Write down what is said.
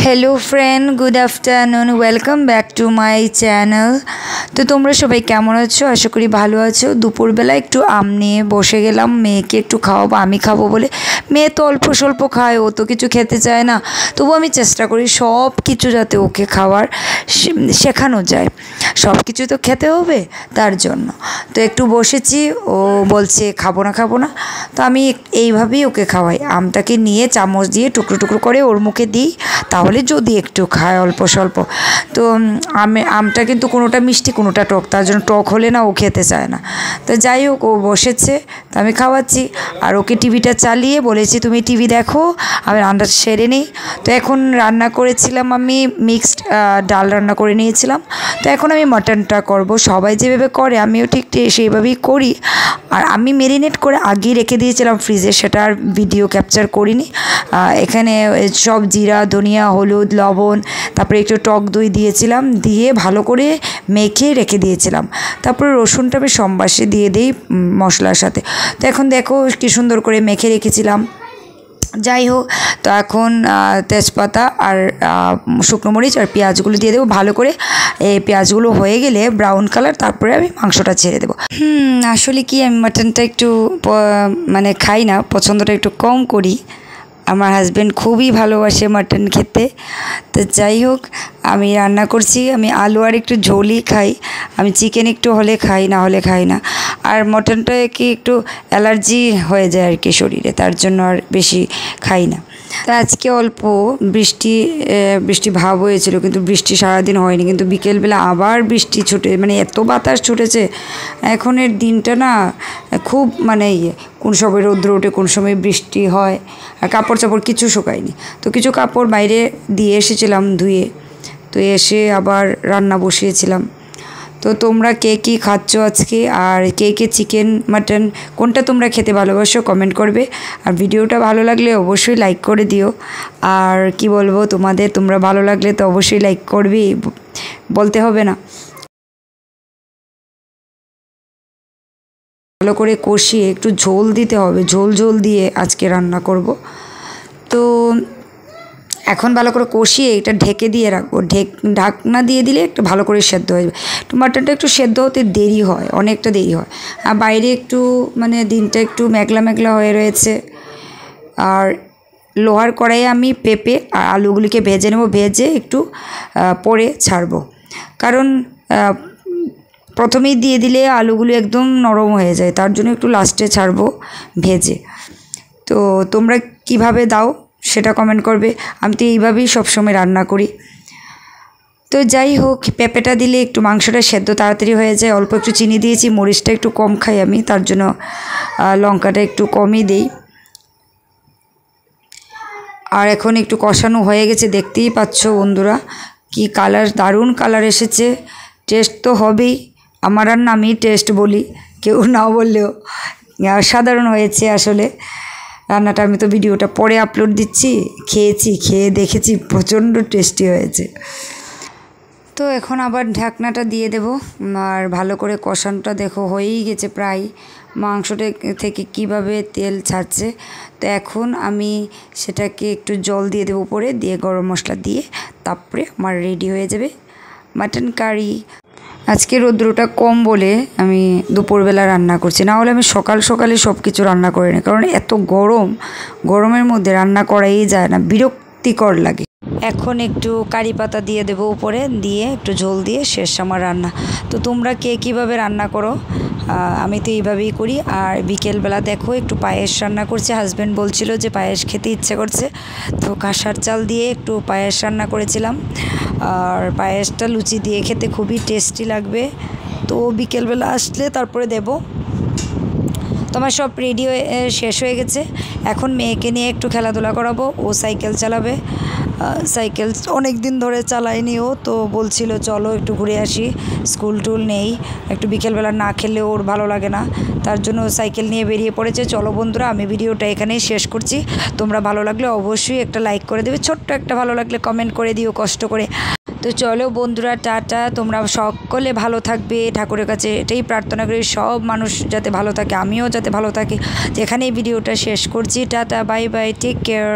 Hello friend good afternoon welcome back to my channel. तो তোমরা সবাই কেমন আছো? আশা করি ভালো আছো। দুপুরবেলা একটু আম নিয়ে বসে গেলাম, মেয়েকে একটু খাওয়াবো, আমি খাবো বলে। মেয়ে তো অল্প স্বল্প খায়, ও তো কিছু খেতে চায় না, তবু আমি চেষ্টা করি সব কিছু যাতে ওকে খাওয়ার শেখানো যায়। সব কিছু তো খেতে হবে, তার জন্য তো একটু বসেছি। ও বলছে খাবো না, তো আমি এইভাবেই ওকে খাওয়াই। আমটাকে নিয়ে চামচ দিয়ে টুকরো টুকরো করে ওর মুখে দিই, তাহলে যদি একটু খায় অল্প স্বল্প। তো আমটা কিন্তু কোনোটা মিষ্টি কোনোটা টক, তার জন্য টক হলে না ও খেতে চায় না। তো যাই হোক, ও বসেছে, তো আমি খাওয়াচ্ছি আর ওকে টিভিটা চালিয়ে বলেছি তুমি টিভি দেখো, আমি রান্না সেরে নিই। তো এখন রান্না করেছিলাম, আমি মিক্সড ডাল রান্না করে নিয়েছিলাম। তো এখন আমি মাটনটা করব, সবাই যেভাবে করে আমিও ঠিক সেইভাবেই করি। আর আমি ম্যারিনেট করে আগেই রেখে দিয়েছিলাম ফ্রিজে, সেটা আর ভিডিও ক্যাপচার করিনি। এখানে সব জিরা, ধনিয়া, হলুদ, লবণ, তারপরে একটু টক দই দিয়েছিলাম, দিয়ে ভালো করে মেখে রেখে দিয়েছিলাম। তারপরে রসুনটা আমি সম্বাসে দিয়ে দিই মশলার সাথে। তো এখন দেখো কি সুন্দর করে মেখে রেখেছিলাম। যাই হোক, তো এখন তেজপাতা আর শুকনো মরিচ আর পেঁয়াজগুলো দিয়ে দেবো ভালো করে। এই পেঁয়াজগুলো হয়ে গেলে ব্রাউন কালার, তারপরে আমি মাংসটা ছেড়ে দেবো। আসলে কি, আমি মাটনটা একটু মানে খাই না, পছন্দটা একটু কম করি। আমার হাজব্যান্ড খুবই ভালোবাসে মাটন খেতে। তো যাই হোক, আমি রান্না করছি, আমি আলু আর একটু ঝোলই খাই। আমি চিকেন একটু হলে খাই, না হলে খাই না। আর মটনটা কি একটু অ্যালার্জি হয়ে যায় আর কি শরীরে, তার জন্য আর বেশি খাই না। তো আজকে অল্প বৃষ্টি ভাব হয়েছিল, কিন্তু বৃষ্টি সারাদিন হয়নি, কিন্তু বিকেলবেলা আবার বৃষ্টি ছুটে, মানে এত বাতাস ছুটেছে। এখনের দিনটা না খুব মানে কোন সময় রৌদ্র ওঠে, কোন সময় বৃষ্টি হয়। আর কাপড় চাপড় কিছু শুকায়নি, তো কিছু কাপড় বাইরে দিয়ে এসেছিলাম ধুয়ে, তো এসে আবার রান্না বসিয়েছিলাম। তো তোমরা কে কী খাচ্ছ আজকে, আর কে কে চিকেন মাটন কোনটা তোমরা খেতে ভালোবাসো কমেন্ট করবে। আর ভিডিওটা ভালো লাগলে অবশ্যই লাইক করে দিও। আর কি বলবো তোমরা ভালো লাগলে তো অবশ্যই লাইক করবে, বলতে হবে না। ভালো করে কষিয়ে একটু ঝোল দিতে হবে, ঝোল দিয়ে আজকে রান্না করব। তো এখন ভালো করে কষিয়ে এটা ঢেকে দিয়ে রাখবো। ঢাকনা দিয়ে দিলে একটু ভালো করে সেদ্ধ হয়ে যাবে। মাটনটা একটু সেদ্ধ হতে দেরি হয়, অনেকটা দেরি হয়। আর বাইরে একটু মানে দিনটা একটু মেঘলা হয়ে রয়েছে। আর লোহার কড়াইয়ে আমি পেঁপে আর আলুগুলিকে ভেজে নেব, ভেজে একটু পরে ছাড়বো। কারণ প্রথমেই দিয়ে দিলে আলুগুলো একদম নরম হয়ে যায়, তার জন্য একটু লাস্টে ছাড়বো ভেজে। তো তোমরা কিভাবে দাও সেটা কমেন্ট করবে। আমি তো এইভাবেই সবসময় রান্না করি। তো যাই হোক, পেঁপেটা দিলে একটু মাংসটা সেদ্ধ তাড়াতাড়ি হয়ে যায়। অল্প একটু চিনি দিয়েছি, মরিচটা একটু কম খাই আমি, তার জন্য লঙ্কাটা একটু কমই দিই। আর এখন একটু কষানো হয়ে গেছে, দেখতেই পাচ্ছ বন্ধুরা কি কালার, দারুণ কালার এসেছে। টেস্ট তো হবেই, আমার রান্না আমি টেস্ট বলি, কেউ না বললেও। সাধারণ হয়েছে আসলে রান্নাটা। আমি তো ভিডিওটা পরে আপলোড দিচ্ছি, খেয়ে দেখেছি, প্রচণ্ড টেস্টি হয়েছে। তো এখন আবার ঢাকনাটা দিয়ে দেব। আর ভালো করে কষানোটা দেখো হয়েই গেছে প্রায়, মাংসটা থেকে কিভাবে তেল ছাড়ছে। তো এখন আমি সেটাকে একটু জল দিয়ে দেবো উপরে, দিয়ে গরম মশলা দিয়ে, তারপরে আমার রেডি হয়ে যাবে মাটন কারি। আজকে রৌদ্রটা কম বলে আমি দুপুরবেলা রান্না করছি, না হলে আমি সকালে সব কিছু রান্না করে নিই। কারণ এত গরমের মধ্যে রান্না করাই যায় না, বিরক্তিকর লাগে। এখন একটু কারি পাতা দিয়ে দেবো উপরে, দিয়ে একটু ঝোল দিয়ে শেষ আমার রান্না। তো তোমরা কে কীভাবে রান্না করো? আমি তো এইভাবেই করি। আর বিকেলবেলা দেখো একটু পায়েস রান্না করছে, হাজব্যান্ড বলছিল যে পায়েস খেতে ইচ্ছে করছে, তো কাঁসার চাল দিয়ে একটু পায়েস রান্না করেছিলাম। আর পায়েসটা লুচি দিয়ে খেতে খুবই টেস্টি লাগবে। তো বিকেলবেলা আসলে তারপরে দেবো। তোমার সব রেডি হয়ে শেষ হয়ে গেছে। এখন মেয়েকে নিয়ে একটু খেলাধুলা করাবো, ও সাইকেল চালাবে। সাইকেল অনেক দিন ধরে চালায়নি ও, তো বলছিল চলো একটু ঘুরে আসি, স্কুল টুল নেই, একটু বিকেলবেলা না খেলে ওর ভালো লাগে না, তার জন্য সাইকেল নিয়ে বেরিয়ে পড়েছে। চলো বন্ধুরা, আমি ভিডিওটা এখানেই শেষ করছি। তোমরা ভালো লাগলে অবশ্যই একটা লাইক করে দেবে, ছোট্ট একটা ভালো লাগলে কমেন্ট করে দিও কষ্ট করে। তো চলো বন্ধুরা, টাটা। তোমরা সকলে ভালো থাকবে, ঠাকুরের কাছে এটাই প্রার্থনা করি সব মানুষ যাতে ভালো থাকে, আমিও যাতে ভালো থাকি। যেখানেই ভিডিওটা শেষ করছি, tata, bye bye, take care.